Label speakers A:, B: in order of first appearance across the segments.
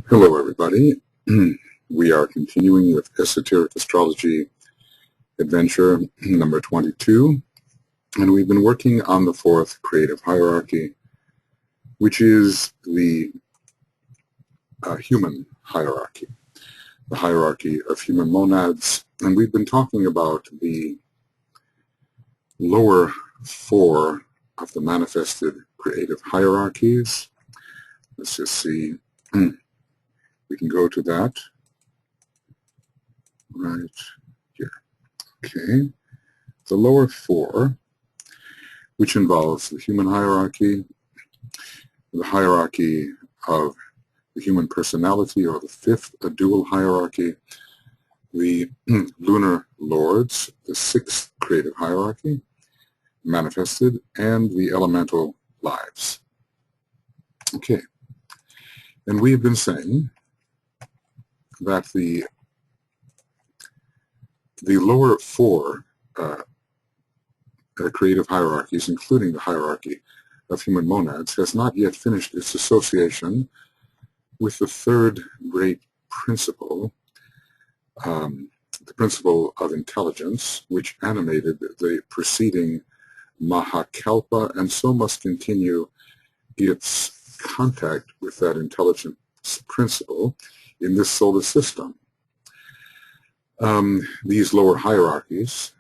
A: Hello, everybody. We are continuing with Esoteric Astrology Adventure number 22, and we've been working on the fourth creative hierarchy, which is the human hierarchy, the hierarchy of human monads, and we've been talking about the lower four of the manifested creative hierarchies. Let's just see. We can go to that right here. Okay. The lower four, which involves the human hierarchy, the hierarchy of the human personality, or the fifth, a dual hierarchy, the lunar lords, the sixth creative hierarchy, manifested, and the elemental lives. Okay. And we have been saying that the lower four creative hierarchies, including the hierarchy of human monads, has not yet finished its association with the third great principle, the principle of intelligence, which animated the preceding Mahakalpa, and so must continue its contact with that intelligence principle in this solar system. These lower hierarchies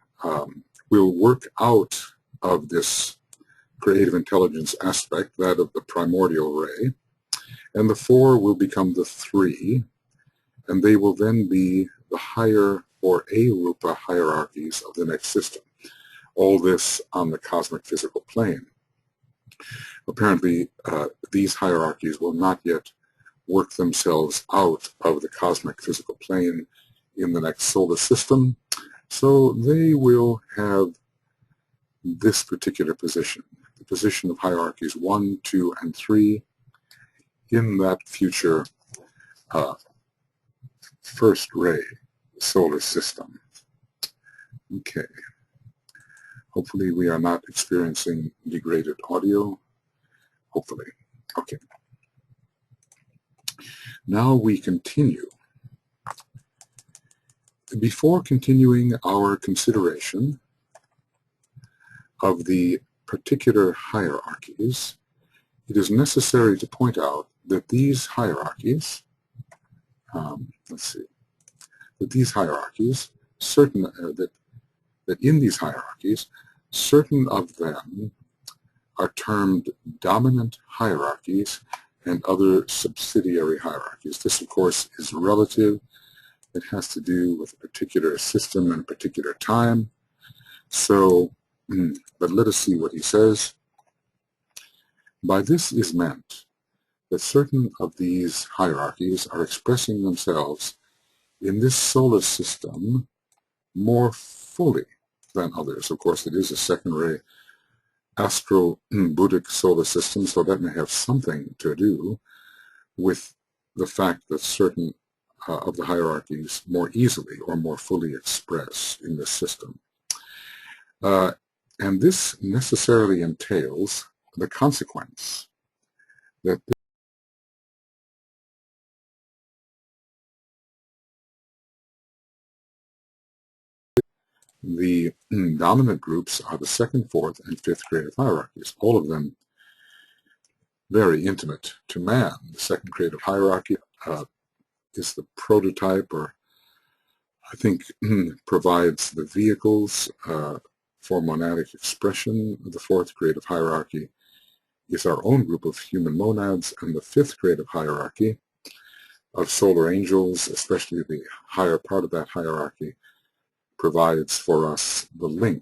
A: will work out of this creative intelligence aspect, that of the primordial ray, and the four will become the three, and they will then be the higher or arupa hierarchies of the next system. All this on the cosmic physical plane. Apparently, these hierarchies will not yet work themselves out of the cosmic physical plane in the next solar system, so they will have this particular position, the position of hierarchies 1, 2, and 3 in that future first ray solar system. Okay. Hopefully we are not experiencing degraded audio. Hopefully. Okay. Now we continue. Before continuing our consideration of the particular hierarchies, it is necessary to point out that these hierarchies, that these hierarchies, that in these hierarchies, certain of them are termed dominant hierarchies and other subsidiary hierarchies. This, of course, is relative. It has to do with a particular system and a particular time. So, but let us see what he says. By this is meant that certain of these hierarchies are expressing themselves in this solar system more fully than others. Of course, it is a second-ray astro-Buddhic solar system, so that may have something to do with the fact that certain of the hierarchies more easily or more fully express in this system. And this necessarily entails the consequence that the dominant groups are the second, fourth, and fifth creative hierarchies, all of them very intimate to man. The second creative hierarchy is the prototype, or I think provides the vehicles for monadic expression. The fourth creative hierarchy is our own group of human monads, and the fifth creative hierarchy of solar angels, especially the higher part of that hierarchy, provides for us the link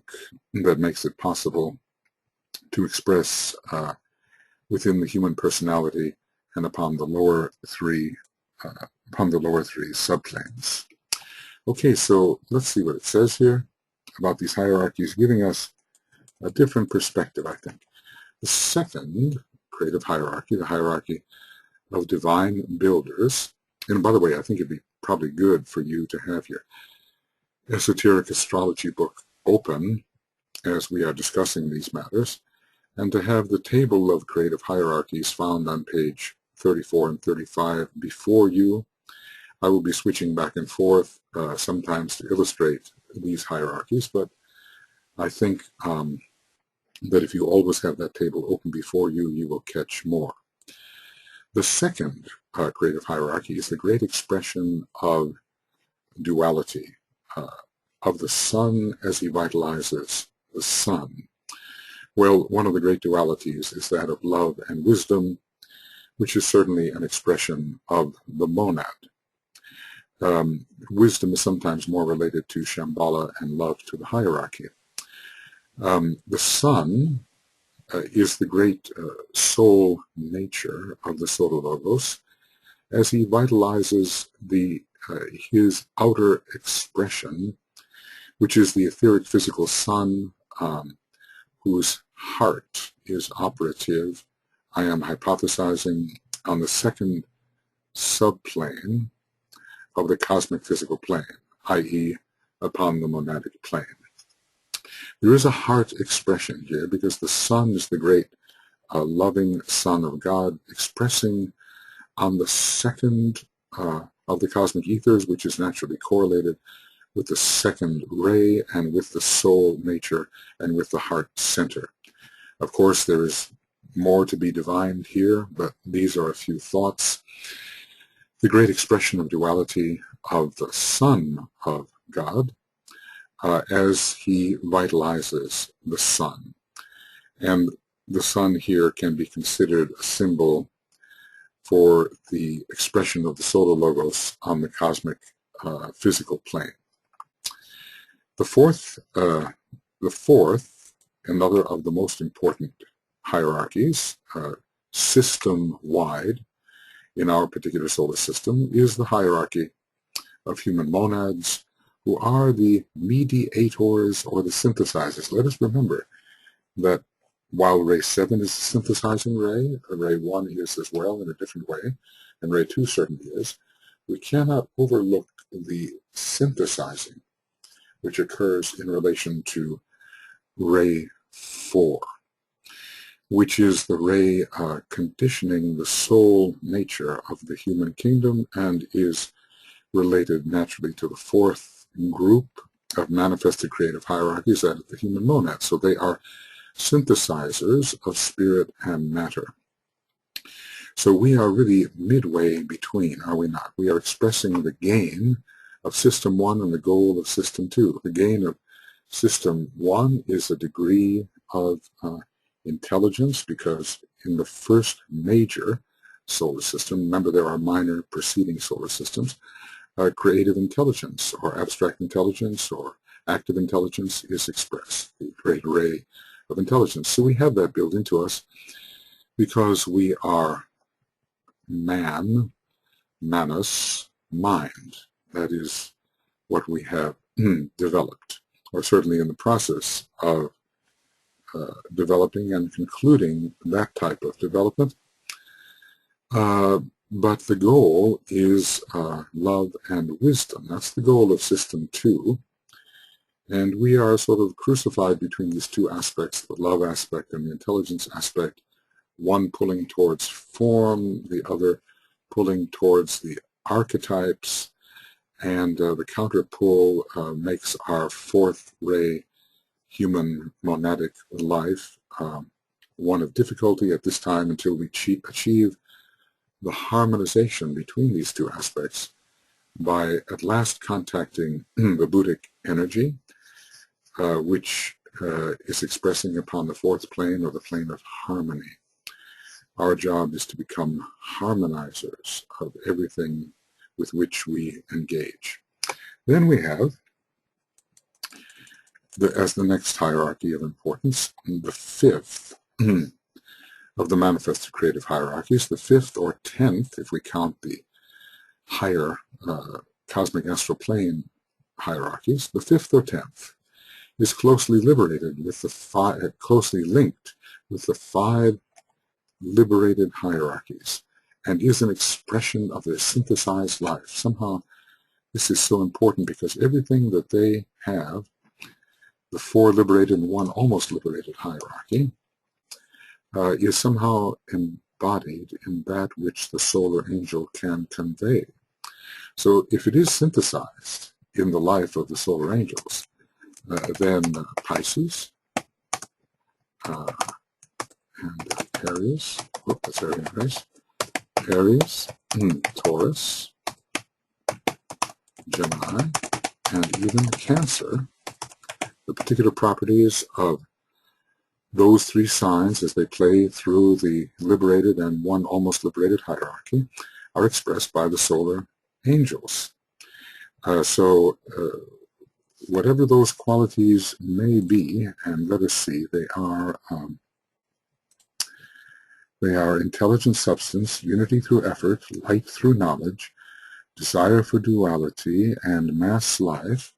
A: that makes it possible to express within the human personality and upon the lower three subplanes. Okay, so let's see what it says here about these hierarchies, giving us a different perspective, I think. The second creative hierarchy, the hierarchy of divine builders, and by the way, I think it'd be probably good for you to have your Esoteric Astrology book open as we are discussing these matters, and to have the table of creative hierarchies found on page 34 and 35 before you. I will be switching back and forth sometimes to illustrate these hierarchies, but I think that if you always have that table open before you, you will catch more. The second creative hierarchy is the great expression of duality, of the sun as he vitalizes the sun. Well, one of the great dualities is that of love and wisdom, which is certainly an expression of the monad. Wisdom is sometimes more related to Shambhala and love to the hierarchy. The sun is the great soul nature of the Solar Logos as he vitalizes his outer expression, which is the etheric physical sun, whose heart is operative. I am hypothesizing on the second subplane of the cosmic physical plane, i.e. upon the monadic plane. There is a heart expression here because the sun is the great loving Son of God expressing on the second of the cosmic ethers, which is naturally correlated with the second ray and with the soul nature and with the heart center. Of course, there is more to be divined here, but these are a few thoughts. The great expression of duality of the Son of God as he vitalizes the sun. And the sun here can be considered a symbol for the expression of the Solar Logos on the cosmic physical plane. The fourth, another of the most important hierarchies, system-wide in our particular solar system, is the hierarchy of human monads, who are the mediators or the synthesizers. Let us remember that while Ray 7 is the synthesizing ray, Ray 1 is as well in a different way, and Ray 2 certainly is, we cannot overlook the synthesizing which occurs in relation to Ray 4, which is the ray conditioning the soul nature of the human kingdom and is related naturally to the fourth group of manifested creative hierarchies, that of the human monads. So they are synthesizers of spirit and matter. So we are really midway between, are we not? We are expressing the gain of System 1 and the goal of System 2. The gain of System 1 is a degree of intelligence, because in the first major solar system, remember there are minor preceding solar systems, creative intelligence or abstract intelligence or active intelligence is expressed, the great array of intelligence. So we have that built into us because we are manus, mind. That is what we have developed, or certainly in the process of developing and concluding that type of development. But the goal is love and wisdom. That's the goal of System 2. And we are sort of crucified between these two aspects, the love aspect and the intelligence aspect, one pulling towards form, the other pulling towards the archetypes, and the counter pull makes our fourth ray human monadic life one of difficulty at this time until we achieve the harmonization between these two aspects by at last contacting the Buddhic energy, which is expressing upon the fourth plane, or the plane of harmony. Our job is to become harmonizers of everything with which we engage. Then we have, as the next hierarchy of importance, the fifth of the manifested creative hierarchies, the fifth or 10th, if we count the higher Cosmic Astral Plane hierarchies, the fifth or 10th is closely liberated with the closely linked with the 5 liberated hierarchies, and is an expression of their synthesized life. Somehow this is so important because everything that they have, the 4 liberated and 1 almost liberated hierarchy, is somehow embodied in that which the solar angel can convey. So if it is synthesized in the life of the solar angels, then Pisces and Aries, that's Aries, Taurus, Gemini, and even Cancer, the particular properties of those three signs as they play through the liberated and one almost liberated hierarchy are expressed by the solar angels. Whatever those qualities may be, and let us see, they are intelligent substance, unity through effort, light through knowledge, desire for duality, and mass life.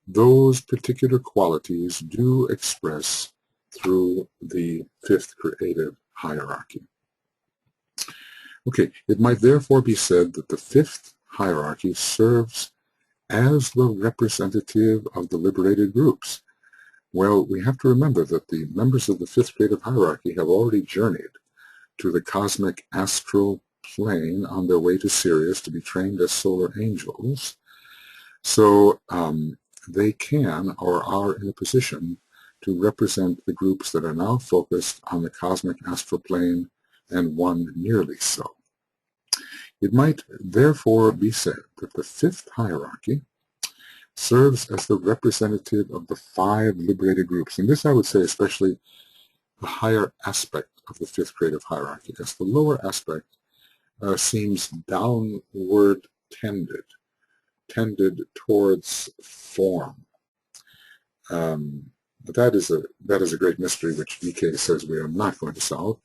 A: Those particular qualities do express through the fifth creative hierarchy. Okay, it might therefore be said that the fifth hierarchy serves as the representative of the liberated groups. Well, we have to remember that the members of the fifth creative hierarchy have already journeyed to the Cosmic Astral Plane on their way to Sirius to be trained as solar angels. So they can or are in a position to represent the groups that are now focused on the Cosmic Astral Plane and one nearly so. It might therefore be said that the fifth hierarchy serves as the representative of the five liberated groups. And this I would say especially the higher aspect of the fifth creative hierarchy, as the lower aspect seems downward tended towards form. But that is a great mystery which DK says we are not going to solve.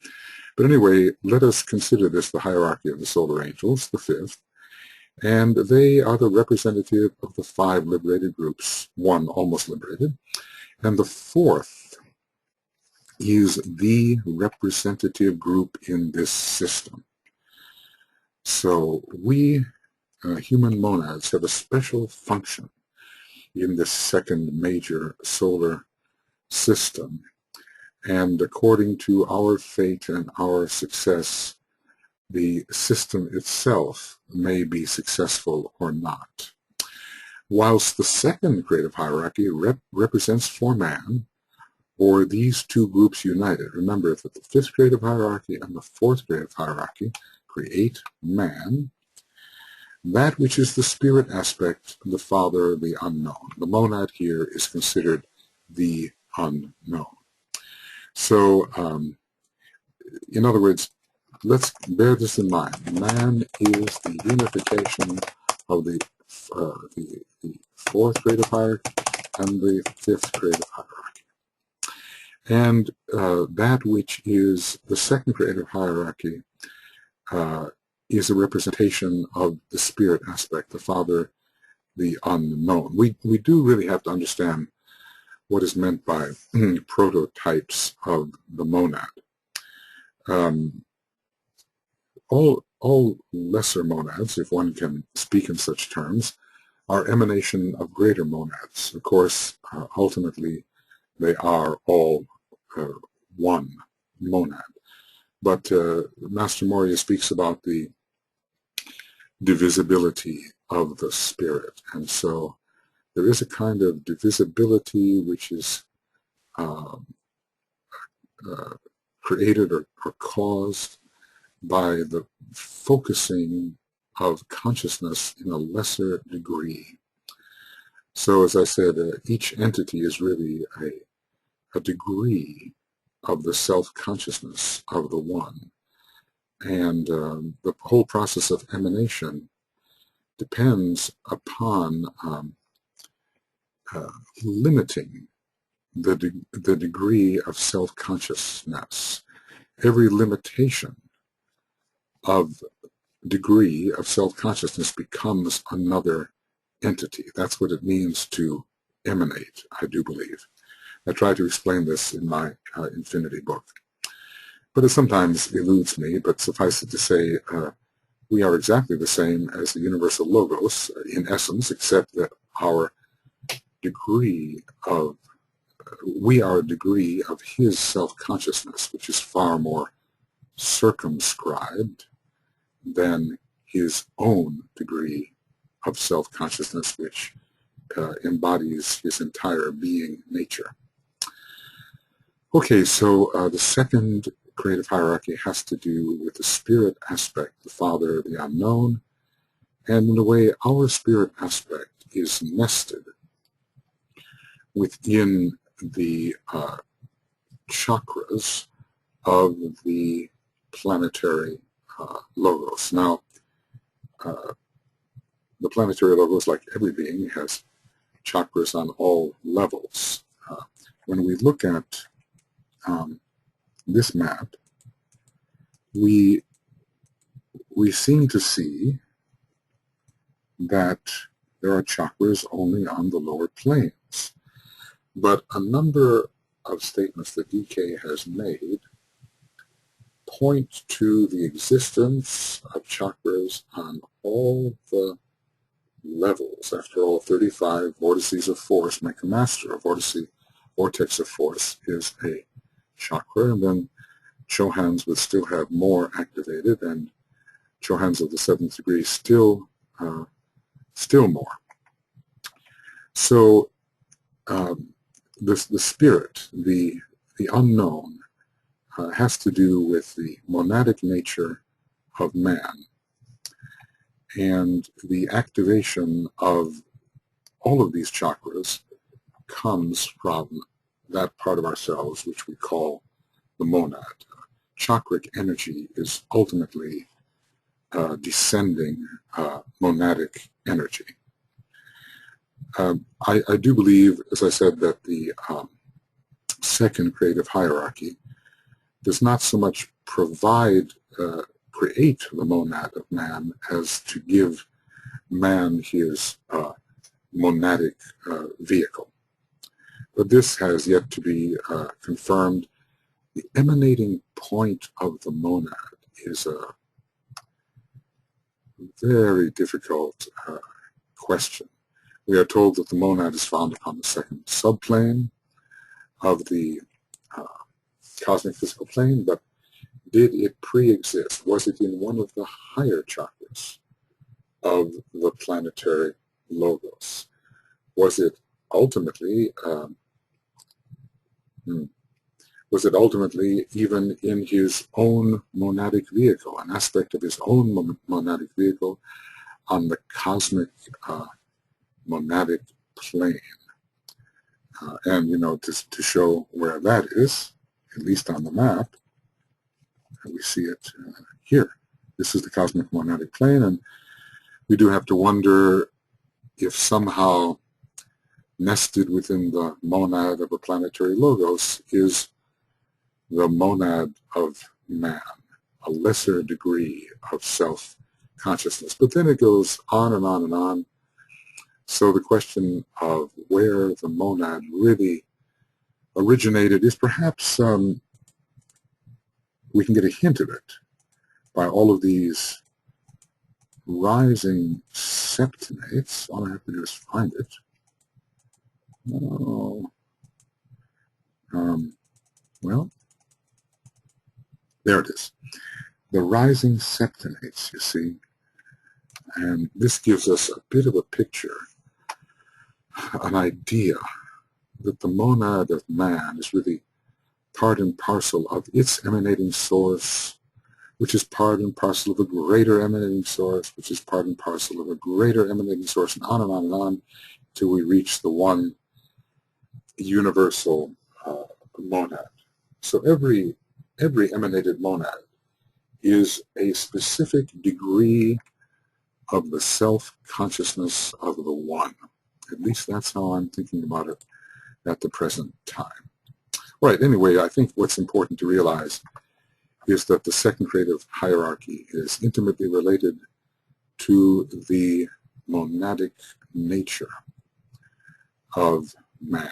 A: But anyway, let us consider this the hierarchy of the solar angels, the fifth, and they are the representative of the five liberated groups, one almost liberated, and the fourth is the representative group in this system. So we human monads have a special function in this second major solar system. And according to our fate and our success, the system itself may be successful or not. Whilst the second creative hierarchy represents for man, or these two groups united. Remember that the fifth creative hierarchy and the fourth creative hierarchy create man, that which is the spirit aspect, the Father, the unknown. The monad here is considered the unknown. So, in other words, let's bear this in mind. Man is the unification of the fourth creative hierarchy and the fifth creative hierarchy. And that which is the second creative hierarchy is a representation of the spirit aspect, the Father, the unknown. We do really have to understand what is meant by prototypes of the monad. All lesser monads, if one can speak in such terms, are emanation of greater monads. Of course, ultimately, they are all one monad. But Master Morya speaks about the divisibility of the spirit, and so there is a kind of divisibility which is created or caused by the focusing of consciousness in a lesser degree. So as I said, each entity is really a degree of the self-consciousness of the one. And the whole process of emanation depends upon limiting the degree of self-consciousness. Every limitation of degree of self-consciousness becomes another entity. That's what it means to emanate, I do believe. I try to explain this in my Infinity book. But it sometimes eludes me, but suffice it to say, we are exactly the same as the universal logos in essence, except that our degree of, we are a degree of his self-consciousness, which is far more circumscribed than his own degree of self-consciousness, which embodies his entire being nature. Okay, so the second creative hierarchy has to do with the spirit aspect, the Father, the unknown, and in a way our spirit aspect is nested within the chakras of the planetary logos. Now, the planetary logos, like every being, has chakras on all levels. When we look at this map, we seem to see that there are chakras only on the lower planes. But a number of statements that DK has made point to the existence of chakras on all the levels. After all, 35 vortices of force make a master. A vortex of force is a chakra, and then Chohans would still have more activated, and Chohans of the 7th degree still more. So the spirit, the unknown, has to do with the monadic nature of man, and the activation of all of these chakras comes from that part of ourselves which we call the monad. Chakric energy is ultimately descending monadic energy. I do believe, as I said, that the second creative hierarchy does not so much create the monad of man as to give man his monadic vehicle. But this has yet to be confirmed. The emanating point of the monad is a very difficult question. We are told that the monad is found upon the second subplane of the cosmic physical plane, but did it pre-exist? Was it in one of the higher chakras of the planetary logos? Was it ultimately even in his own monadic vehicle, an aspect of his own monadic vehicle on the cosmic monadic plane? And, you know, to show where that is, at least on the map, we see it here. This is the cosmic monadic plane, and we do have to wonder if somehow nested within the monad of a planetary logos is the monad of man, a lesser degree of self-consciousness. But then it goes on and on and on. So the question of where the monad really originated is perhaps, we can get a hint of it by all of these rising septinates. All I have to do is find it. Oh. Well, there it is. The rising septinates, you see. And this gives us a bit of a picture, an idea that the monad of man is really part and parcel of its emanating source, which is part and parcel of a greater emanating source, which is part and parcel of a greater emanating source, and on and on and on, till we reach the one universal monad. So every emanated monad is a specific degree of the self-consciousness of the one. At least that's how I'm thinking about it at the present time. Right, anyway, I think what's important to realize is that the second creative hierarchy is intimately related to the monadic nature of man.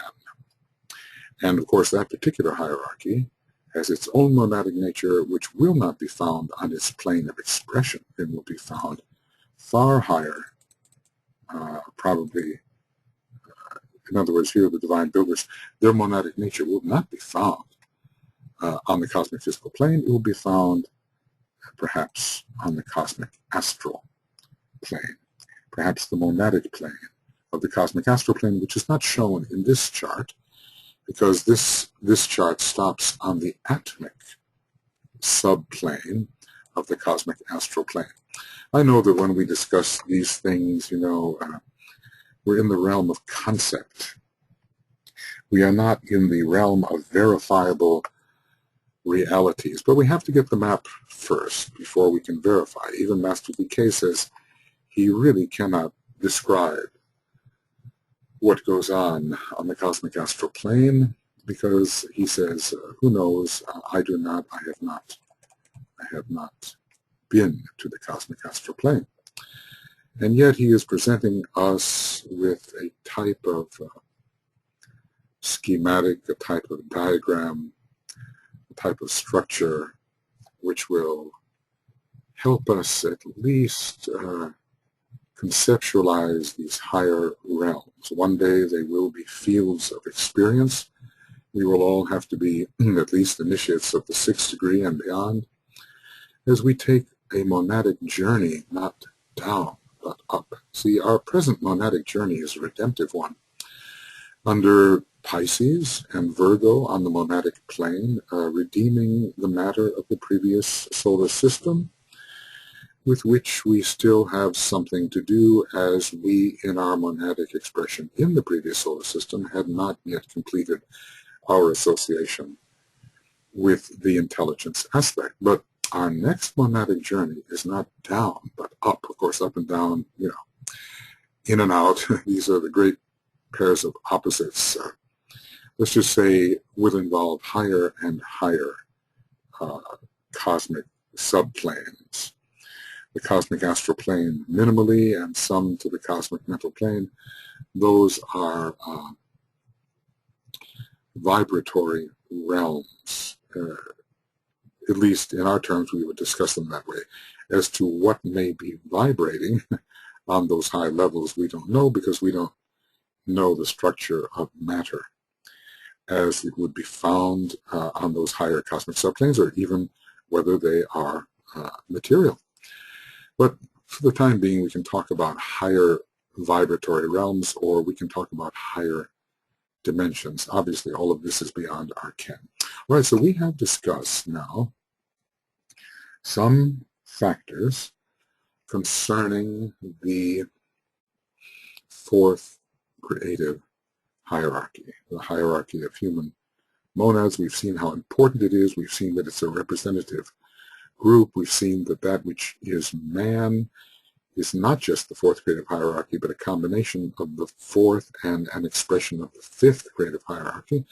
A: And of course, that particular hierarchy has its own monadic nature, which will not be found on its plane of expression. It will be found far higher, probably. In other words, here the divine builders, their monadic nature will not be found on the cosmic physical plane. It will be found perhaps on the cosmic astral plane, perhaps the monadic plane of the cosmic astral plane, which is not shown in this chart, because this chart stops on the atomic subplane of the cosmic astral plane. I know that when we discuss these things, we're in the realm of concept. We are not in the realm of verifiable realities, but we have to get the map first before we can verify. Even Master DK says he really cannot describe what goes on the cosmic astral plane, because he says, who knows, I do not, I have not been to the cosmic astral plane. And yet he is presenting us with a type of schematic, a type of diagram, a type of structure which will help us at least conceptualize these higher realms. One day they will be fields of experience. We will all have to be at least initiates of the 6th degree and beyond, as we take a monadic journey, not down, but up. See, our present monadic journey is a redemptive one. Under Pisces and Virgo on the monadic plane, redeeming the matter of the previous solar system, with which we still have something to do, as we, in our monadic expression in the previous solar system, had not yet completed our association with the intelligence aspect. But our next monadic journey is not down, but up. Of course, up and down, in and out. These are the great pairs of opposites. Let's just say will involve higher and higher cosmic subplanes. The cosmic astral plane minimally, and some to the cosmic mental plane. Those are vibratory realms. At least in our terms, we would discuss them that way. As to what may be vibrating on those high levels, we don't know, because we don't know the structure of matter as it would be found on those higher cosmic subplanes, or even whether they are material. But for the time being, we can talk about higher vibratory realms, or we can talk about higher dimensions. Obviously, all of this is beyond our ken. All right, so we have discussed now some factors concerning the 4th creative hierarchy, the hierarchy of human monads. We've seen how important it is. We've seen that it's a representative group. We've seen that that which is man is not just the 4th creative hierarchy, but a combination of the 4th and an expression of the 5th creative hierarchy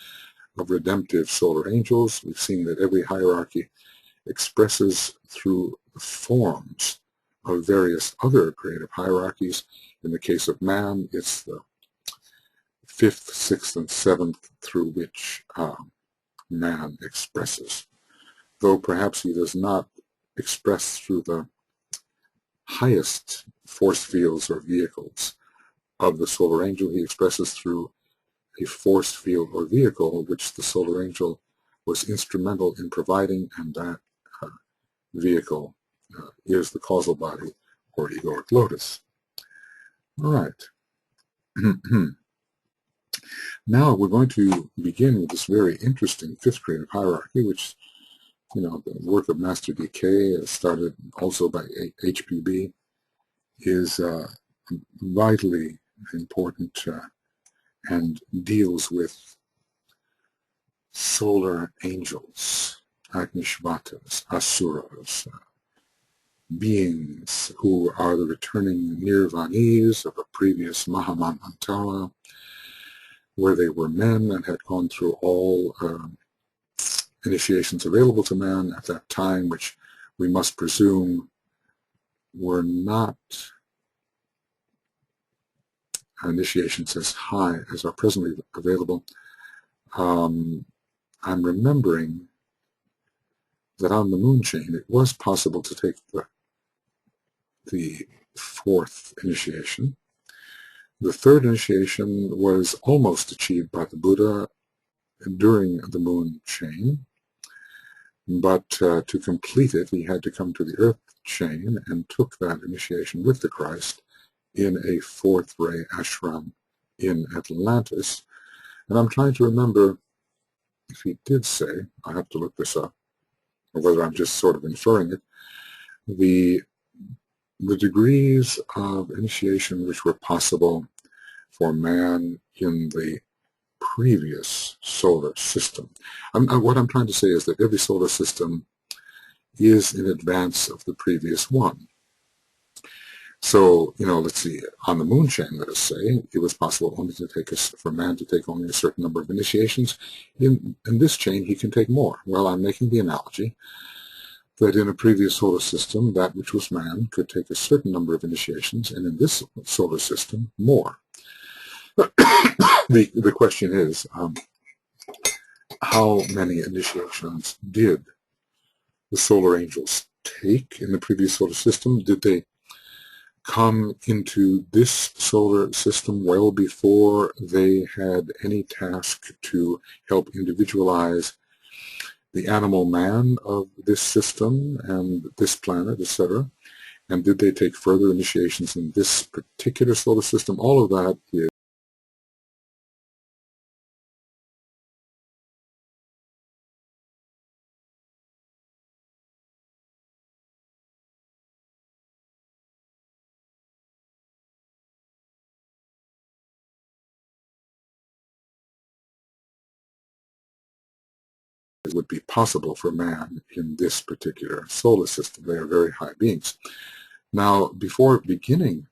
A: of redemptive solar angels. We've seen that every hierarchy expresses through the forms of various other creative hierarchies. In the case of man, it's the 5th, 6th, and 7th through which man expresses. Though perhaps he does not express through the highest force fields or vehicles of the solar angel, he expresses through a force field or vehicle which the solar angel was instrumental in providing, and that vehicle is the causal body or egoic lotus. All right. Now we're going to begin with this very interesting 5th creative hierarchy, which, the work of Master DK, started also by HPB, is vitally important and deals with solar angels, Agnishvatas, Asuras, beings who are the returning nirvanis of a previous Mahamantara, where they were men and had gone through all initiations available to man at that time, which we must presume were not initiations as high as are presently available. I'm remembering that on the moon chain it was possible to take the 4th initiation. The 3rd initiation was almost achieved by the Buddha during the moon chain. But to complete it, he had to come to the earth chain and took that initiation with the Christ in a fourth ray ashram in Atlantis. And I'm trying to remember if he did say, I have to look this up, or whether I'm just sort of inferring it, the degrees of initiation which were possible for man in the previous solar system. What I'm trying to say is that every solar system is in advance of the previous one. So, let's see, on the moon chain, let us say, it was possible only to take for man to take only a certain number of initiations. In this chain, he can take more. Well, I'm making the analogy that in a previous solar system, that which was man could take a certain number of initiations, and in this solar system, more. The question is, how many initiations did the solar angels take in the previous solar system? Did they come into this solar system well before they had any task to help individualize the animal man of this system and this planet, etc.? And did they take further initiations in this particular solar system? All of that would be possible for man in this particular solar system. They are very high beings. Now, before beginning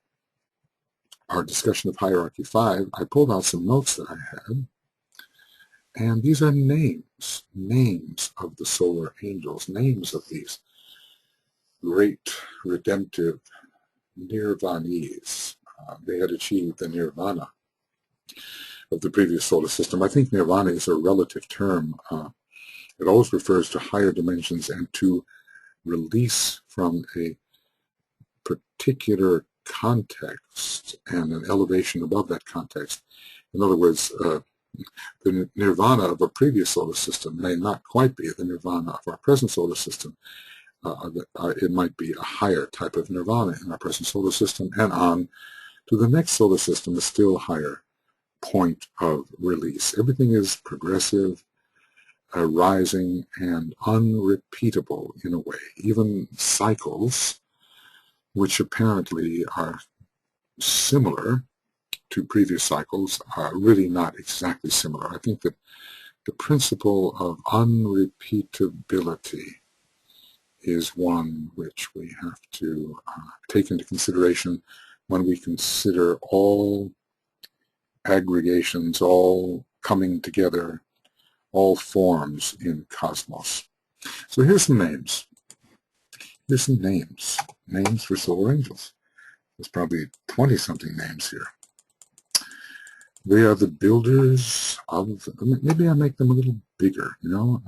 A: our discussion of Hierarchy 5, I pulled out some notes that I had, and these are names of the solar angels, names of these great redemptive nirvanis. They had achieved the nirvana of the previous solar system. I think nirvana is a relative term. It always refers to higher dimensions and to release from a particular context and an elevation above that context. In other words, the nirvana of a previous solar system may not quite be the nirvana of our present solar system. It might be a higher type of nirvana in our present solar system, and on to the next solar system, a still higher point of release. Everything is progressive, rising, and unrepeatable in a way. Even cycles, which apparently are similar to previous cycles, are really not exactly similar. I think that the principle of unrepeatability is one which we have to take into consideration when we consider all aggregations, all coming together, all forms in cosmos. So here's some names. Here's some names for solar angels. There's probably 20-something names here. They are the builders of, maybe I make them a little bigger, yeah,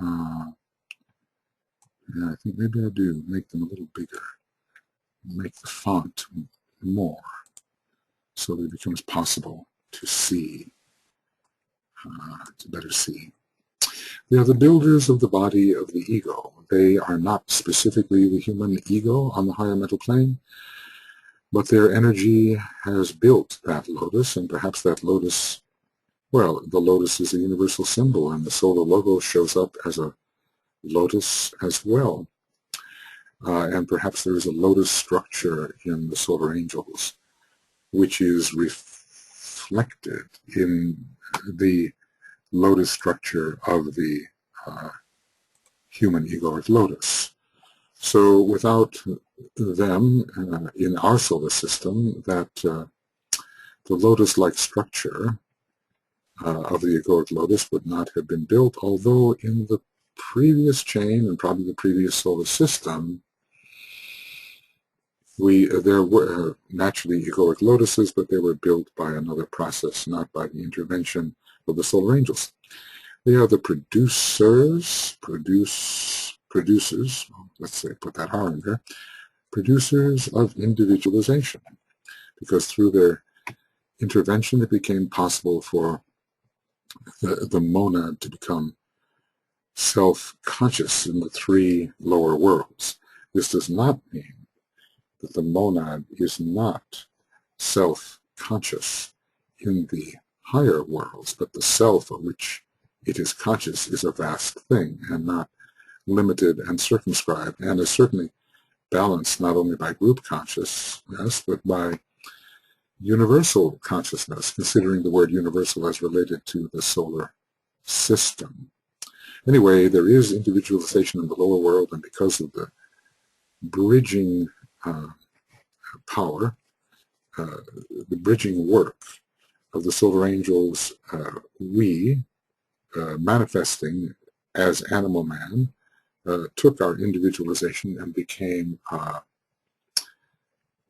A: I think maybe I do make them a little bigger, make the font more so that it becomes possible to see, to better see. They are the builders of the body of the ego. They are not specifically the human ego on the higher mental plane, but their energy has built that lotus, and perhaps that lotus, well, the lotus is a universal symbol, and the solar logo shows up as a lotus as well. And perhaps there is a lotus structure in the solar angels, which is reflected in the lotus structure of the human egoic lotus. So without them in our solar system, that the lotus-like structure of the egoic lotus would not have been built, although in the previous chain and probably the previous solar system, there were naturally egoic lotuses, but they were built by another process, not by the intervention of the solar angels. They are the producers, let's say, put that R in there, producers of individualization, because through their intervention it became possible for the monad to become self-conscious in the three lower worlds. This does not mean that the monad is not self-conscious in the higher worlds, but the self of which it is conscious is a vast thing and not limited and circumscribed, and is certainly balanced not only by group consciousness, but by universal consciousness, considering the word universal as related to the solar system. Anyway, there is individualization in the lower world, and because of the bridging power, the bridging work of the solar angels, we, manifesting as animal man, took our individualization and became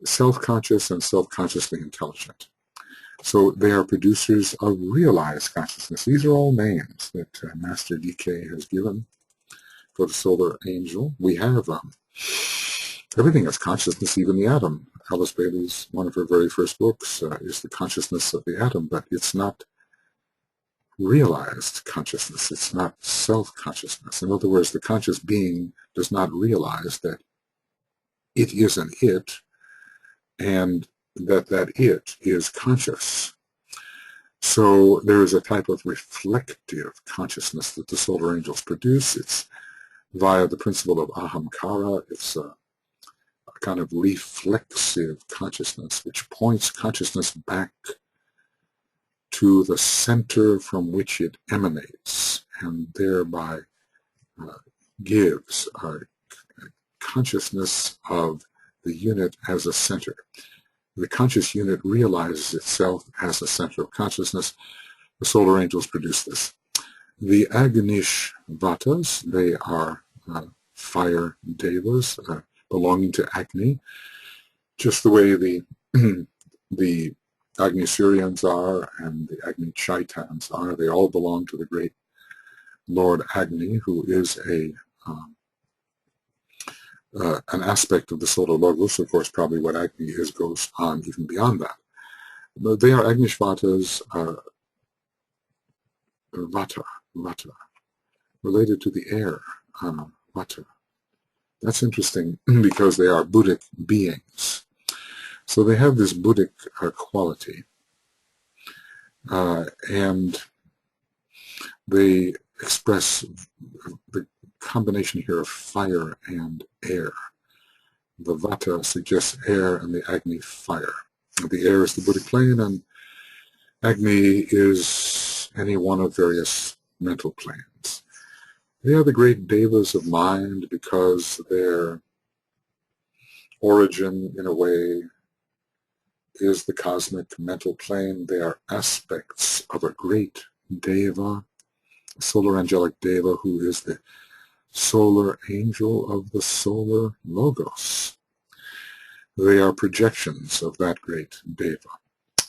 A: self-conscious and self-consciously intelligent. So they are producers of realized consciousness. These are all names that Master DK has given for the solar angel. We have everything is consciousness, even the atom. Alice Bailey's, one of her very first books, is the consciousness of the atom, but it's not realized consciousness. It's not self-consciousness. In other words, the conscious being does not realize that it is an it, and that it is conscious. So there is a type of reflective consciousness that the solar angels produce. It's via the principle of ahamkara. It's a kind of reflexive consciousness which points consciousness back to the center from which it emanates, and thereby gives a consciousness of the unit as a center. The conscious unit realizes itself as a center of consciousness. The solar angels produce this. The Agnish Vatas, they are fire devas belonging to Agni, just the way the the Agni Suryans are and the Agni Chaitans are. They all belong to the great Lord Agni, who is an aspect of the solar logos. Of course, probably what Agni is goes on even beyond that. But they are Agnishvatas, Vata, related to the air, Vata. That's interesting because they are Buddhic beings. So they have this Buddhic quality, and they express the combination here of fire and air. The Vata suggests air and the Agni fire. The air is the Buddhic plane, and Agni is any one of various mental planes. They are the great devas of mind because their origin, in a way, is the cosmic mental plane. They are aspects of a great deva, a solar angelic deva, who is the solar angel of the solar logos. They are projections of that great deva.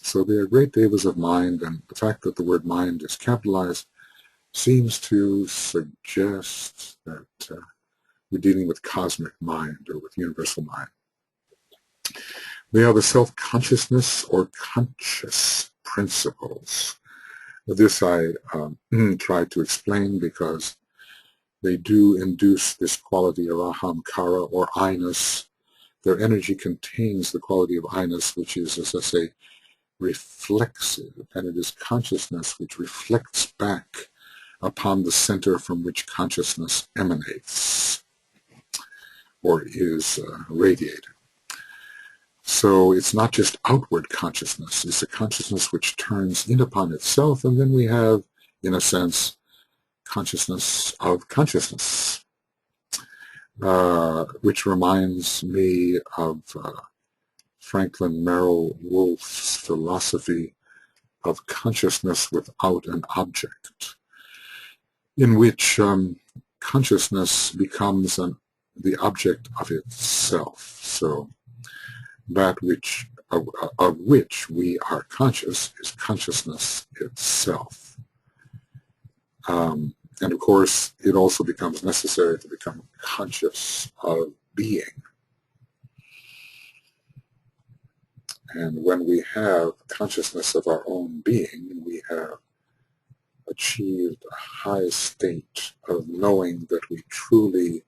A: So they are great devas of mind, and the fact that the word mind is capitalized seems to suggest that we're dealing with cosmic mind or with universal mind. They are the self-consciousness or conscious principles. This I tried to explain because they do induce this quality of ahamkara or I-ness. Their energy contains the quality of I-ness, which is, as I say, reflexive, and it is consciousness which reflects back upon the center from which consciousness emanates or is radiated. So it's not just outward consciousness, it's a consciousness which turns in upon itself, and then we have, in a sense, consciousness of consciousness, which reminds me of Franklin Merrill Wolf's philosophy of consciousness without an object, in which consciousness becomes the object of itself. So that which of which we are conscious is consciousness itself. And of course, it also becomes necessary to become conscious of being. And when we have consciousness of our own being, we have achieved a high state of knowing that we truly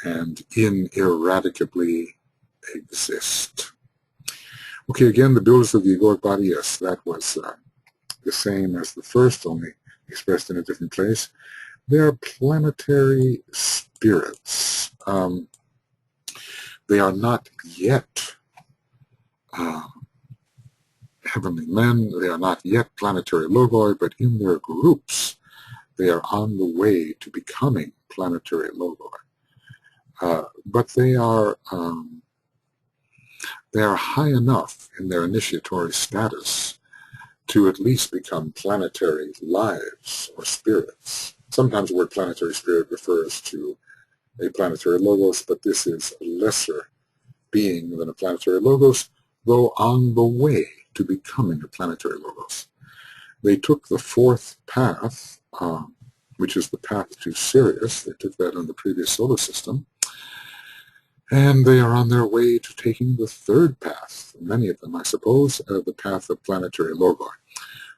A: and ineradicably exist. Okay, again, the dualist of the egoic body, yes, that was the same as the first, only expressed in a different place. They are planetary spirits. They are not yet heavenly men. They are not yet planetary logoi, but in their groups, they are on the way to becoming planetary logoi. But they are high enough in their initiatory status to at least become planetary lives or spirits. Sometimes the word planetary spirit refers to a planetary logos, but this is a lesser being than a planetary logos, though on the way to becoming a planetary logos. They took the fourth path, which is the path to Sirius. They took that in the previous solar system. And they are on their way to taking the third path, many of them, I suppose, the path of planetary logoi.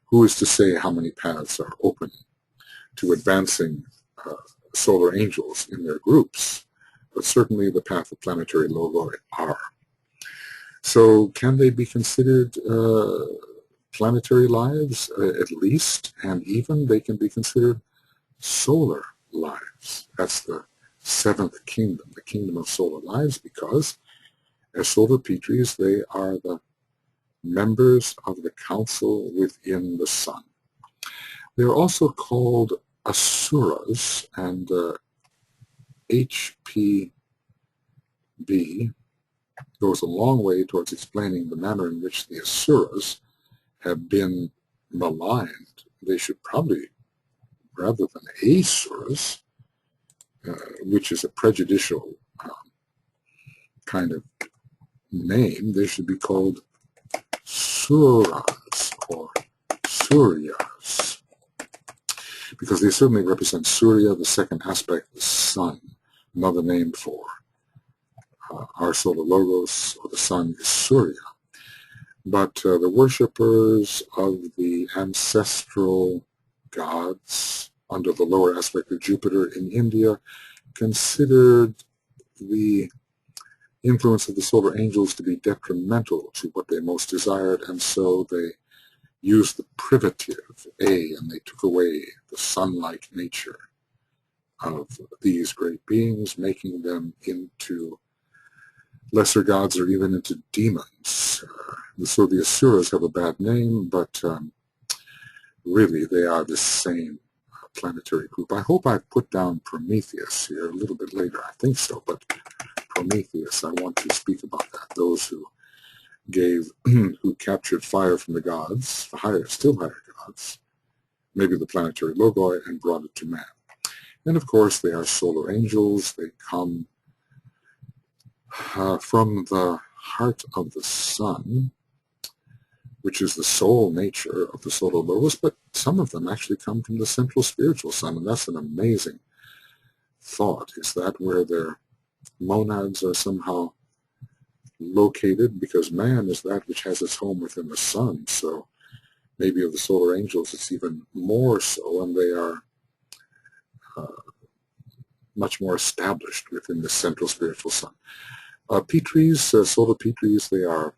A: Who is to say how many paths are open to advancing solar angels in their groups? But certainly the path of planetary logoi are. So can they be considered planetary lives, at least? And even they can be considered solar lives. That's the seventh kingdom, the kingdom of solar lives, because as solar Petries, they are the members of the council within the sun. They are also called asuras, and HPB goes a long way towards explaining the manner in which the asuras have been maligned. They should probably, rather than asuras, which is a prejudicial kind of name, they should be called suras or suryas, because they certainly represent Surya, the second aspect, the sun, another name for our solar logos, or the sun, is Surya. But the worshippers of the ancestral gods under the lower aspect of Jupiter in India considered the influence of the solar angels to be detrimental to what they most desired, and so they used the privative A, and they took away the sun-like nature of these great beings, making them into lesser gods or even into demons. So the Asuras have a bad name, but really they are the same planetary group. I hope I've put down Prometheus here a little bit later. I think so, but Prometheus, I want to speak about that. Those who who captured fire from the gods, the still higher gods, maybe the planetary logoi, and brought it to man. And of course, they are solar angels. They come from the heart of the sun, which is the soul nature of the solar logos, but some of them actually come from the central spiritual sun, and that's an amazing thought. Is that where their monads are somehow located? Because man is that which has its home within the sun, so maybe of the solar angels it's even more so, and they are much more established within the central spiritual sun. Petries, solar Petries, they are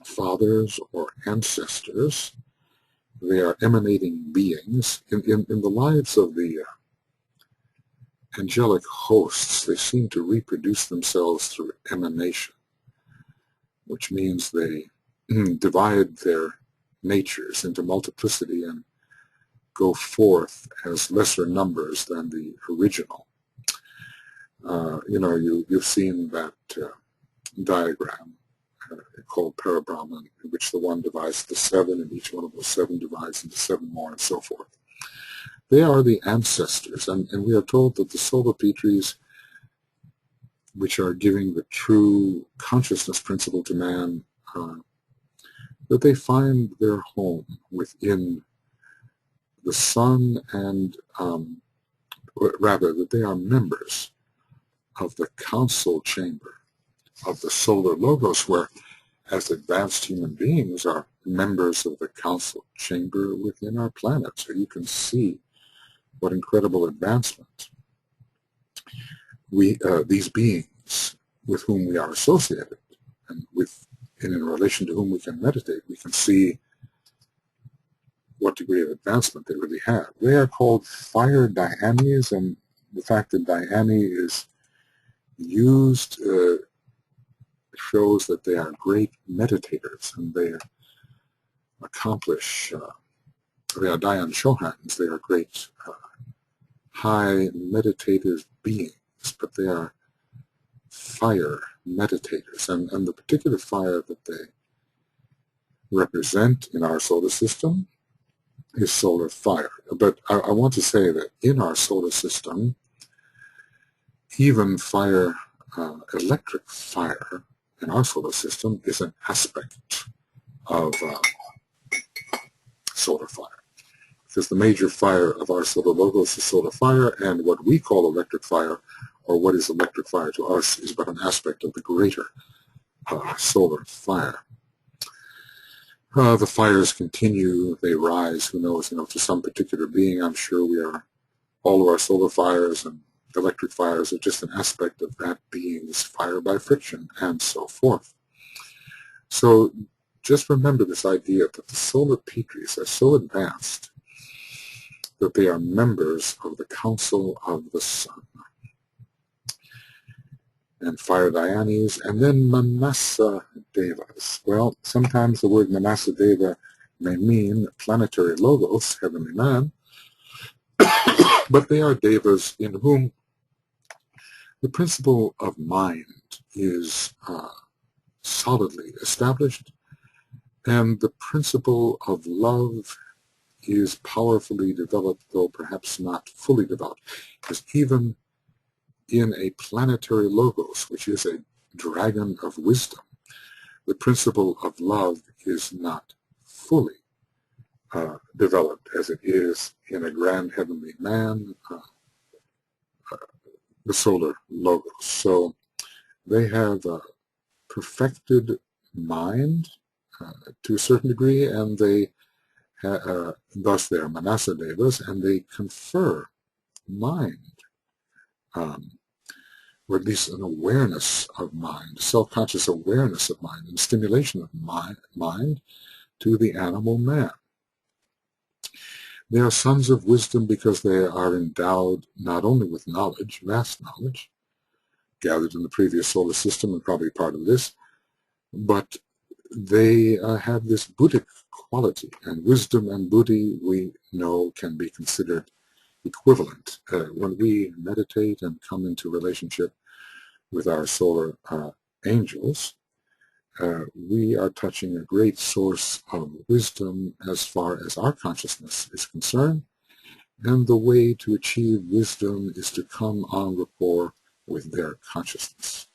A: fathers or ancestors. They are emanating beings. In the lives of the angelic hosts, they seem to reproduce themselves through emanation, which means they divide their natures into multiplicity and go forth as lesser numbers than the original. You've seen that diagram called Parabrahman, in which the one divides into seven, and each one of those seven divides into seven more, and so forth. They are the ancestors, and we are told that the solar Petries, which are giving the true consciousness principle to man, that they find their home within the sun, and rather that they are members of the council chamber of the solar logos, where as advanced human beings are members of the council chamber within our planet. So you can see what incredible advancement these beings with whom we are associated and in relation to whom we can meditate, we can see what degree of advancement they really have. They are called fire Dhyanis, and the fact that Dhyani is used shows that they are great meditators, and they accomplish, they are Dhyan Shohans, they are great high meditative beings, but they are fire meditators, and the particular fire that they represent in our solar system is solar fire. But I want to say that in our solar system, even fire, electric fire in our solar system is an aspect of solar fire. Because the major fire of our solar logos is solar fire, and what we call electric fire, or what is electric fire to us, is but an aspect of the greater solar fire. The fires continue, they rise, who knows, to some particular being. I'm sure all of our solar fires and electric fires are just an aspect of that being's fire by friction, and so forth. So just remember this idea that the solar Petries are so advanced that they are members of the Council of the Sun. And fire Dhyanis, and then Manasa Devas. Well, sometimes the word Manasa Deva may mean planetary logos, heavenly man, but they are devas in whom the principle of mind is solidly established, and the principle of love is powerfully developed, though perhaps not fully developed, because even in a planetary logos, which is a dragon of wisdom, the principle of love is not fully developed as it is in a grand heavenly man, the solar logos. So they have a perfected mind to a certain degree, and they thus they are Manasa Devas, and they confer mind, or at least an awareness of mind, self-conscious awareness of mind, and stimulation of mind to the animal man. They are sons of wisdom because they are endowed not only with knowledge, vast knowledge, gathered in the previous solar system and probably part of this, but they have this Buddhic quality, and wisdom and Buddhi, we know, can be considered equivalent. When we meditate and come into relationship with our solar angels, we are touching a great source of wisdom as far as our consciousness is concerned, and the way to achieve wisdom is to come en rapport with their consciousness.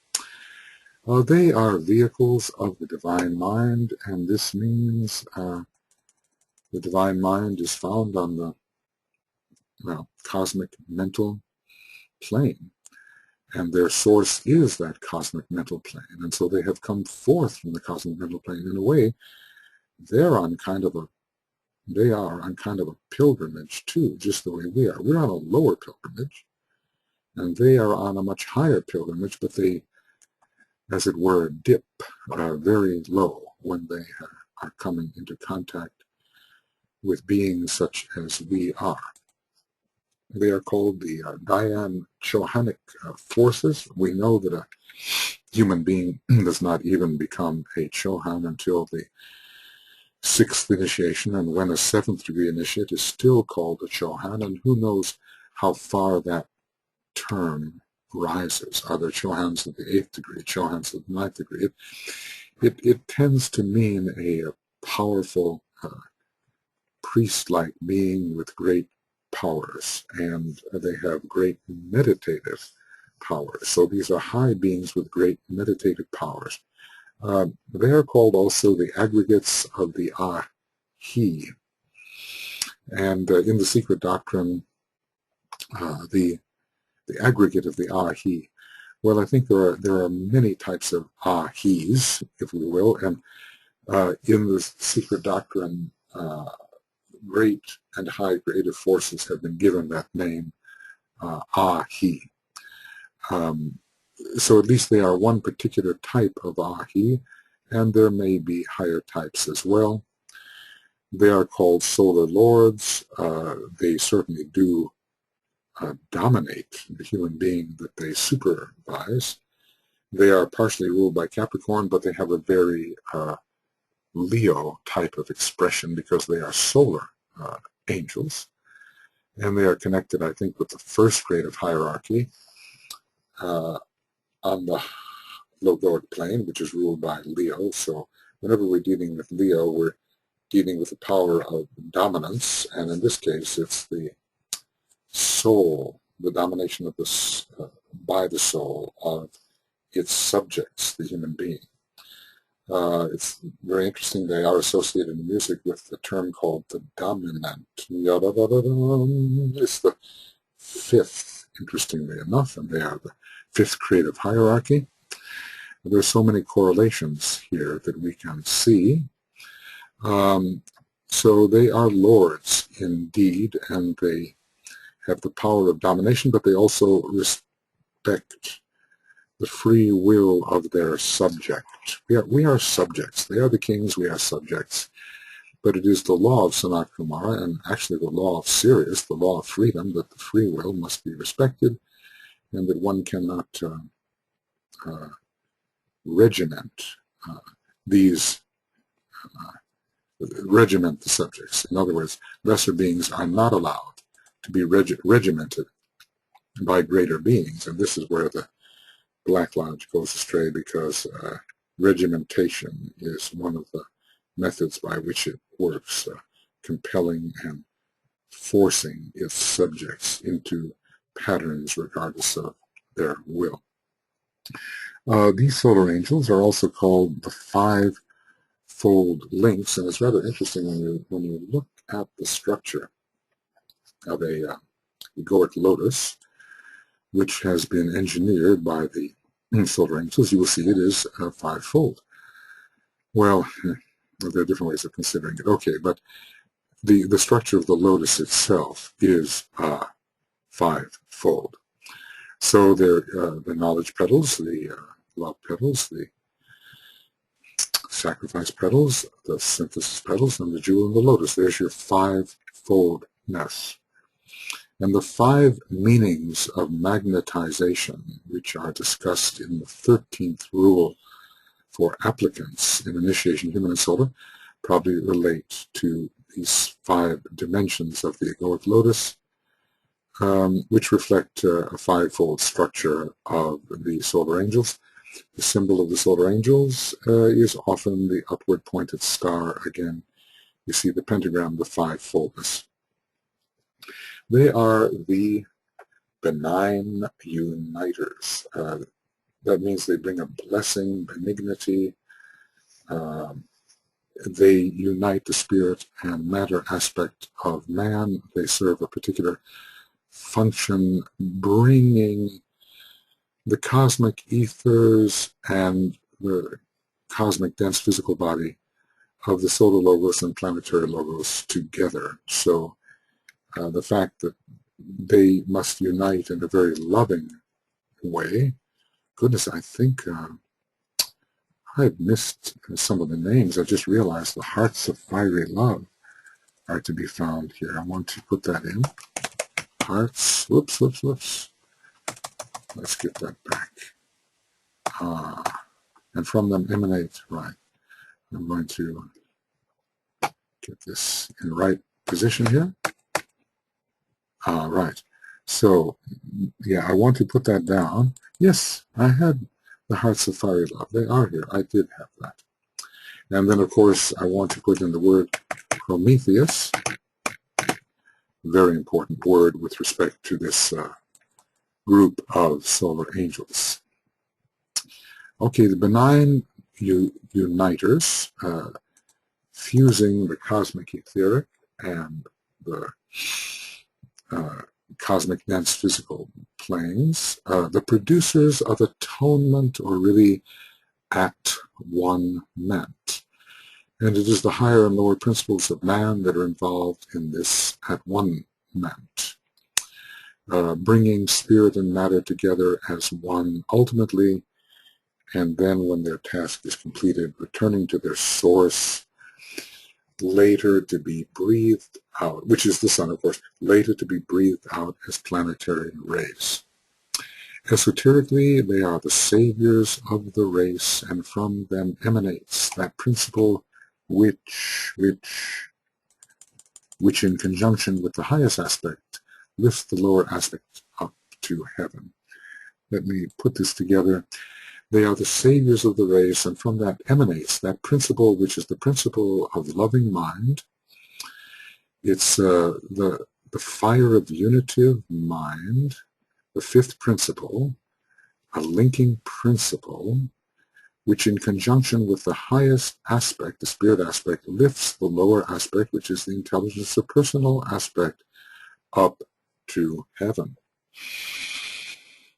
A: They are vehicles of the divine mind, and this means the divine mind is found on the cosmic mental plane, and their source is that cosmic mental plane, and so they have come forth from the cosmic mental plane. In a way, they are on kind of a pilgrimage too, just the way we are. We're on a lower pilgrimage, and they are on a much higher pilgrimage, but they, as it were, dip very low when they are coming into contact with beings such as we are. They are called the Dhyan Chohanic forces. We know that a human being does not even become a Chohan until the 6th initiation, and when a 7th degree initiate is still called a Chohan, and who knows how far that term rises. Are there Chohans of the 8th degree, Chohans of the 9th degree? It tends to mean a powerful priest-like being with great powers, and they have great meditative powers. So these are high beings with great meditative powers. They are called also the aggregates of the Ahi. And in the secret doctrine, the aggregate of the Ahi, well, I think there are many types of Ahis, if we will, and In the secret doctrine, great and high creative forces have been given that name, Ahi. So at least they are one particular type of Ahi, and there may be higher types as well. They are called solar lords. They certainly do dominate the human being that they supervise. They are partially ruled by Capricorn, but they have a very Leo type of expression because they are solar angels. And they are connected, I think, with the first grade of hierarchy on the logoic plane, which is ruled by Leo. So whenever we're dealing with Leo, we're dealing with the power of dominance, and in this case, it's the soul, the domination of by the soul of its subjects, the human being. It's very interesting. They are associated in music with the term called the dominant. It's the fifth, interestingly enough, and they are the fifth creative hierarchy. There's so many correlations here that we can see. So they are lords indeed, and they have the power of domination, but they also respect the free will of their subject. We are subjects. They are the kings, we are subjects. But it is the law of Sanat Kumara, and actually the law of Sirius, the law of freedom, that the free will must be respected, and that one cannot regiment regiment the subjects. In other words, lesser beings are not allowed to be regimented by greater beings, and this is where the Black Lodge goes astray, because regimentation is one of the methods by which it works, compelling and forcing its subjects into patterns regardless of their will. These solar angels are also called the five-fold links, and it's rather interesting when you look at the structure of a egoic lotus, which has been engineered by the solar angels. You will see it is five-fold. Well, there are different ways of considering it. Okay, but the structure of the lotus itself is five-fold. So there the knowledge petals, the love petals, the sacrifice petals, the synthesis petals, and the jewel and the lotus. There's your five-foldness. And the five meanings of magnetization, which are discussed in the 13th rule for applicants in initiation, human and solar, probably relate to these five dimensions of the egoic lotus, which reflect a five-fold structure of the solar angels. The symbol of the solar angels is often the upward pointed star. Again, you see the pentagram, the five-foldness. They are the benign uniters. That means they bring a blessing, benignity. They unite the spirit and matter aspect of man. They serve a particular function, bringing the cosmic ethers and the cosmic dense physical body of the solar logos and planetary logos together. So the fact that they must unite in a very loving way. Goodness, I think I've missed some of the names. I just realized the hearts of fiery love are to be found here. I want to put that in. Hearts, whoops. Let's get that back. And from them emanate, right. I'm going to get this in the right position here. Right. So, yeah, I want to put that down. Yes, I had the hearts of fiery love. They are here. I did have that. And then, of course, I want to put in the word Prometheus. Very important word with respect to this group of solar angels. Okay, the benign uniters, fusing the cosmic etheric and the cosmic dense physical planes, the producers of atonement, or really at one ment. And it is the higher and lower principles of man that are involved in this at one moment, bringing spirit and matter together as one ultimately, and then when their task is completed, returning to their source, later to be breathed out, which is the sun, of course, later to be breathed out as planetary rays. Esoterically, they are the saviors of the race, and from them emanates that principle which in conjunction with the highest aspect lifts the lower aspect up to heaven. Let me put this together. They are the saviors of the race, and from that emanates that principle which is the principle of loving mind. It's the fire of unitive mind, the fifth principle, a linking principle, which in conjunction with the highest aspect, the spirit aspect, lifts the lower aspect, which is the intelligence, the personal aspect, up to heaven.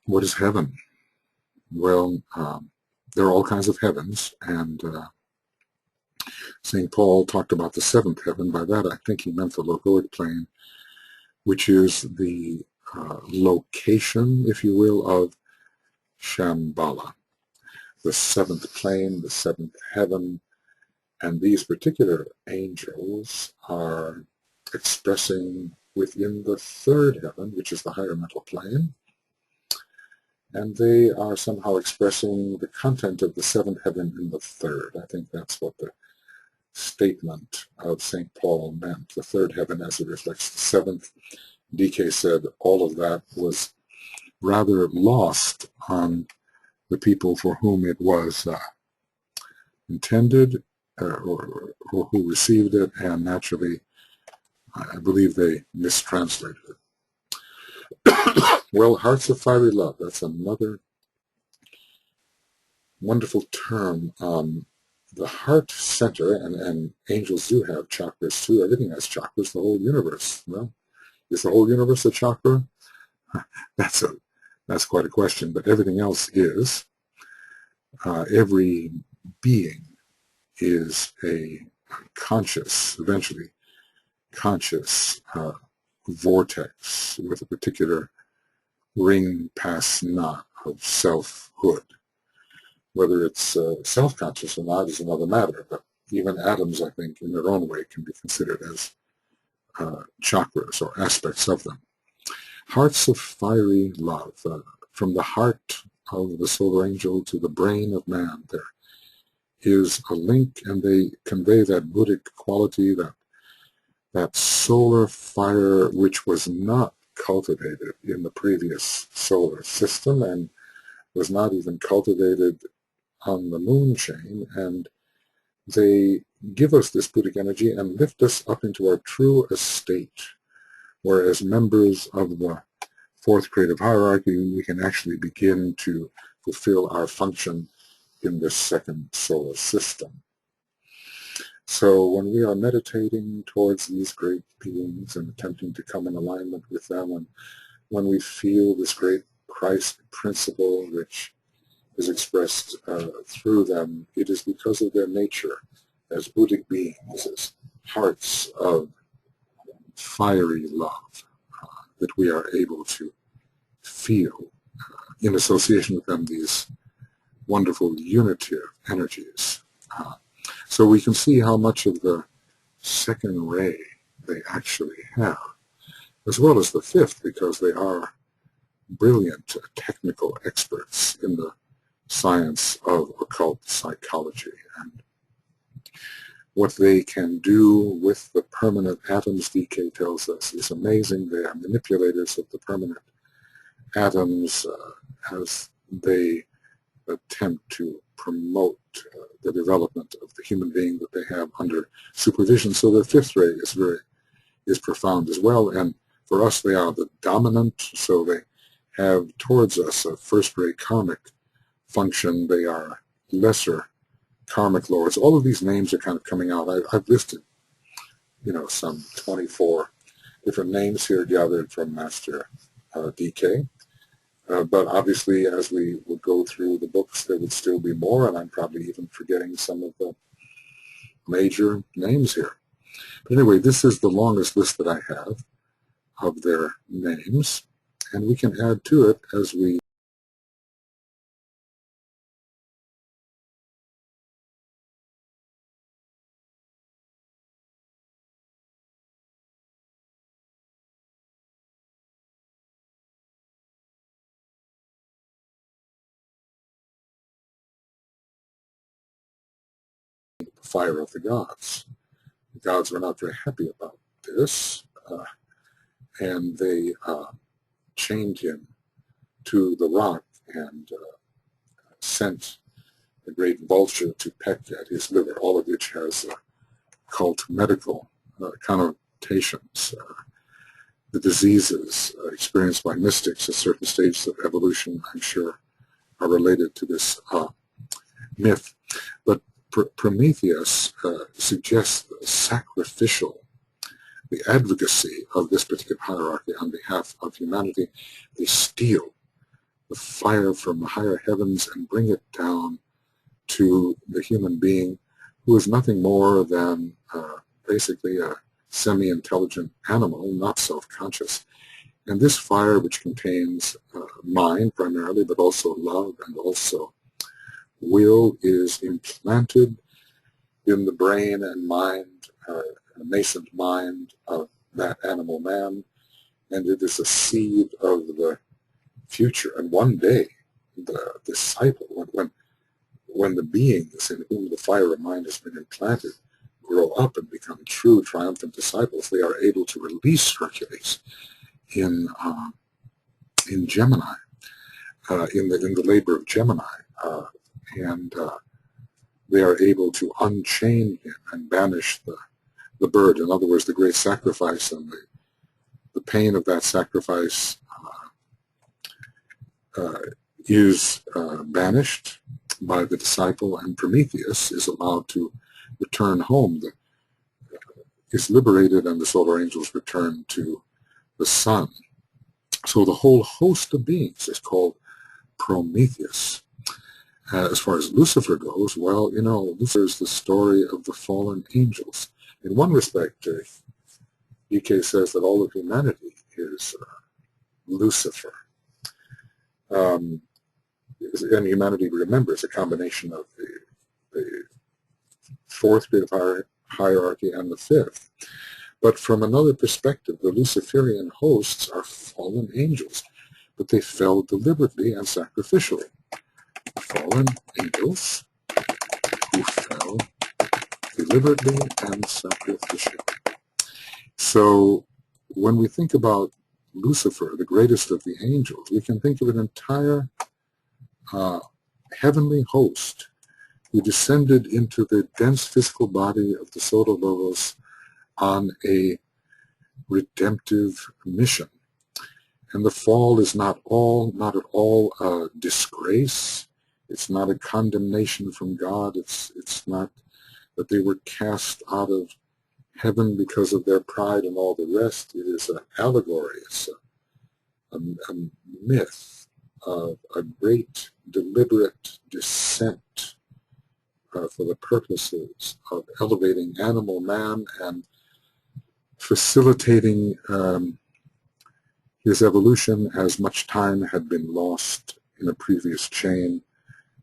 A: What is heaven? Well, there are all kinds of heavens, and St. Paul talked about the seventh heaven. By that, I think he meant the logoic plane, which is the location, if you will, of Shambhala, the seventh plane, the seventh heaven, and these particular angels are expressing within the third heaven, which is the higher mental plane, and they are somehow expressing the content of the seventh heaven in the third. I think that's what the statement of St. Paul meant, the third heaven as it reflects the seventh. DK said all of that was rather lost on the people for whom it was intended or who received it, and naturally, I believe they mistranslated it. Well, hearts of fiery love, that's another wonderful term. The heart center, and angels do have chakras too. Everything has chakras, the whole universe. Well, is the whole universe a chakra? That's quite a question, but everything else is. Every being is a conscious, eventually conscious vortex with a particular ring past knot of selfhood. Whether it's self-conscious or not is another matter, but even atoms, I think, in their own way can be considered as chakras or aspects of them. Hearts of fiery love, from the heart of the solar angel to the brain of man, there is a link, and they convey that Buddhic quality, that solar fire which was not cultivated in the previous solar system and was not even cultivated on the moon chain, and they give us this Buddhic energy and lift us up into our true estate, whereas members of the fourth creative hierarchy, we can actually begin to fulfill our function in this second solar system. So when we are meditating towards these great beings and attempting to come in alignment with them, and when we feel this great Christ principle which is expressed through them, it is because of their nature as Buddhic beings, as hearts of fiery love, that we are able to feel in association with them these wonderful unitive energies. So we can see how much of the second ray they actually have, as well as the fifth, because they are brilliant technical experts in the science of occult psychology, and what they can do with the permanent atoms, DK tells us, is amazing. They are manipulators of the permanent atoms as they attempt to promote the development of the human being that they have under supervision. So the fifth ray is profound as well, and for us they are the dominant, so they have towards us a first-ray karmic function. They are lesser karmic lords. All of these names are kind of coming out. I've listed, some 24 different names here gathered from Master DK. But obviously, as we would go through the books, there would still be more, and I'm probably even forgetting some of the major names here. But anyway, this is the longest list that I have of their names, and we can add to it as we the fire of the gods. The gods were not very happy about this, and they chained him to the rock and sent the great vulture to peck at his liver, all of which has occult medical connotations. The diseases experienced by mystics at certain stages of evolution, I'm sure, are related to this myth. But Prometheus suggests the advocacy of this particular hierarchy on behalf of humanity. They steal the fire from the higher heavens and bring it down to the human being, who is nothing more than basically a semi-intelligent animal, not self-conscious. And this fire, which contains mind primarily, but also love and also will, is implanted in the brain and mind, nascent mind of that animal man, and it is a seed of the future. And one day, the disciple, when the beings in whom the fire of mind has been implanted grow up and become true, triumphant disciples, they are able to release Hercules in Gemini, in the labor of Gemini, and they are able to unchain him and banish the bird. In other words, the great sacrifice and the pain of that sacrifice is banished by the disciple, and Prometheus is allowed to return home. Is liberated, and the solar angels return to the sun. So the whole host of beings is called Prometheus. As far as Lucifer goes, well, you know, Lucifer is the story of the fallen angels. In one respect, DK says that all of humanity is Lucifer. And humanity, remember, is a combination of the fourth grade of hierarchy and the fifth. But from another perspective, the Luciferian hosts are fallen angels, but they fell deliberately and sacrificially. Fallen angels who fell deliberately and sacrificially. So when we think about Lucifer, the greatest of the angels, we can think of an entire heavenly host who descended into the dense physical body of the Solar Logos on a redemptive mission. And the fall is not at all a disgrace. It's not a condemnation from God. It's not that they were cast out of heaven because of their pride and all the rest. It is an allegory. It's a myth of a great deliberate descent for the purposes of elevating animal man and facilitating his evolution, as much time had been lost in a previous chain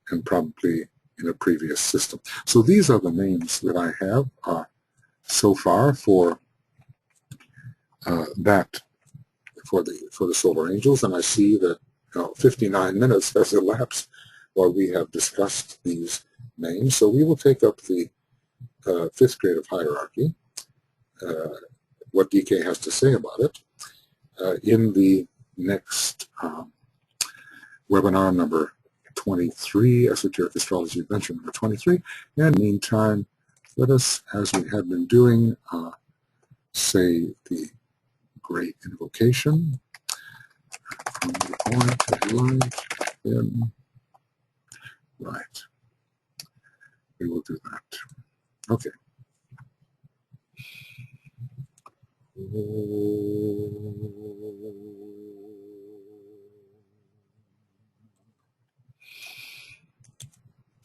A: and probably in a previous system. So these are the names that I have so far for the solar angels, and I see that 59 minutes has elapsed while we have discussed these names. So we will take up the fifth grade of hierarchy, what DK has to say about it, in the next webinar number 23, Esoteric Astrology Adventure number 23. And in the meantime, let us, as we had been doing, say the great invocation from the point of light in. Right. We will do that. Okay.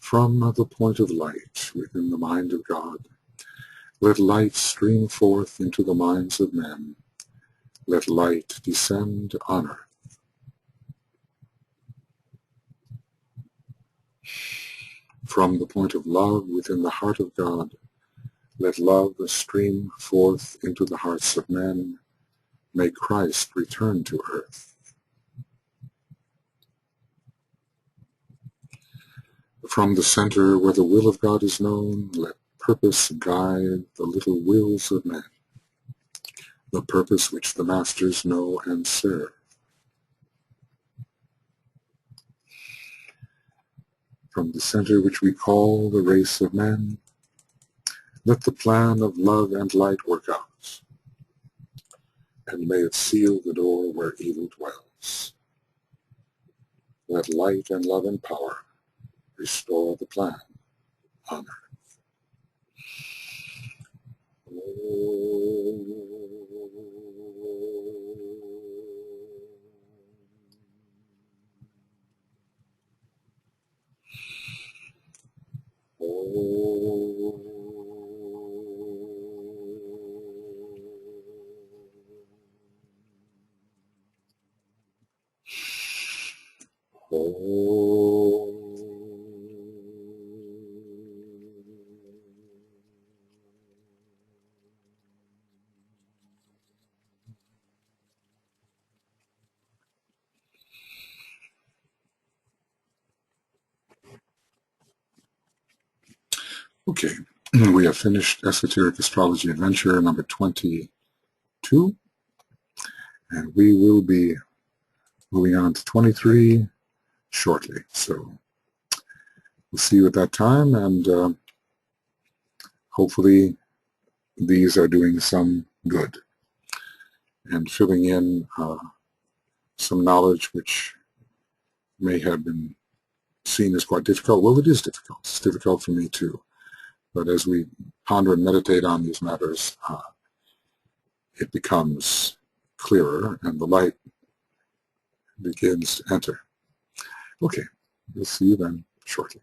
A: From the point of light within the mind of God, Let light stream forth into the minds of men. Let light descend on earth. From the point of love within the heart of God, let love stream forth into the hearts of men. May Christ return to earth. From the center where the will of God is known, let purpose guide the little wills of men, the purpose which the masters know and serve. From the center which we call the race of men, let the plan of love and light work out, and may it seal the door where evil dwells. Let light and love and power restore the plan on earth. Okay, we have finished Esoteric Astrology Adventure number 22, and we will be moving on to 23 shortly. So we'll see you at that time, and hopefully these are doing some good and filling in some knowledge which may have been seen as quite difficult. Well, it is difficult. It's difficult for me too. But as we ponder and meditate on these matters, it becomes clearer and the light begins to enter. Okay, we'll see you then shortly.